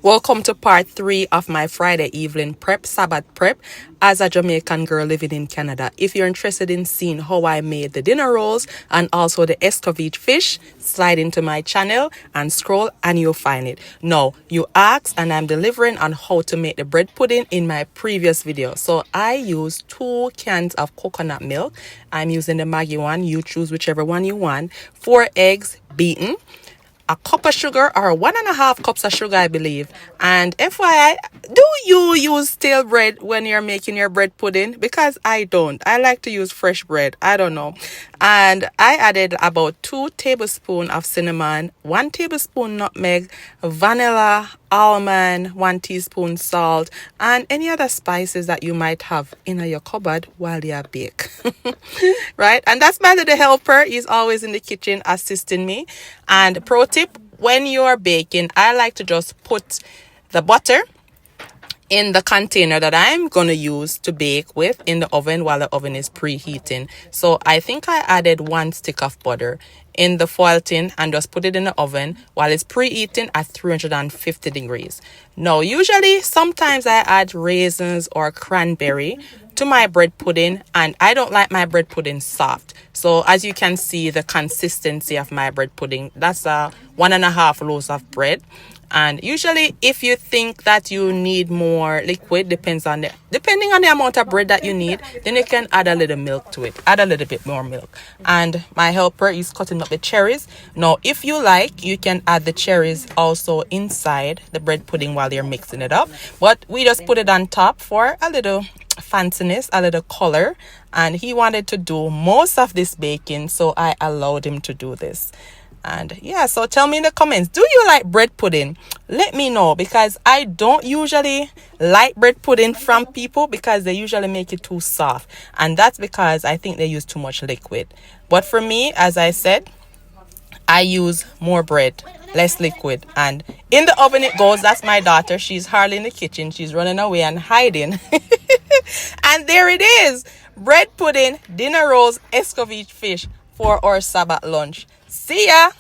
Welcome to part 3 of my Friday evening prep, Sabbath prep, as a Jamaican girl living in Canada. If you're interested in seeing how I made the dinner rolls and also the escovitch fish, slide into my channel and scroll and you'll find it. Now, you asked and I'm delivering on how to make the bread pudding in my previous video. So I use 2 cans of coconut milk. I'm using the Maggi one. You choose whichever one you want. 4 eggs beaten, a cup of sugar or 1.5 cups of sugar, I believe. And FYI, do you use stale bread when you're making your bread pudding? Because I don't. I like to use fresh bread. I don't know. And I added about 2 tablespoons of cinnamon, 1 tablespoon nutmeg, vanilla, almond, 1 teaspoon salt, and any other spices that you might have in your cupboard while you bake. Right? And that's my little helper. He's always in the kitchen assisting me. And pro tip, when you are baking, I like to just put the butter in the container that I'm going to use to bake with in the oven while the oven is preheating. So I think I added 1 stick of butter in the foil tin and just put it in the oven while it's preheating at 350 degrees. Now, usually, sometimes I add raisins or cranberry to my bread pudding, and I don't like my bread pudding soft. So as you can see, the consistency of my bread pudding, that's 1.5 loaves of bread. And usually, if you think that you need more liquid, depending on the amount of bread that you need, then you can add a little milk to it. Add a little bit more milk. And my helper is cutting up the cherries. Now, if you like, you can add the cherries also inside the bread pudding while you're mixing it up. But we just put it on top for a little fanciness, a little color. And he wanted to do most of this baking, so I allowed him to do this. And yeah, so tell me in the comments, do you like bread pudding? Let me know, because I don't usually like bread pudding from people because they usually make it too soft. And that's because I think they use too much liquid. But for me, as I said, I use more bread, less liquid. And in the oven it goes. That's my daughter. She's hardly in the kitchen. She's running away and hiding. And there it is. Bread pudding, dinner rolls, escovitch fish for our Sabbath lunch. See ya!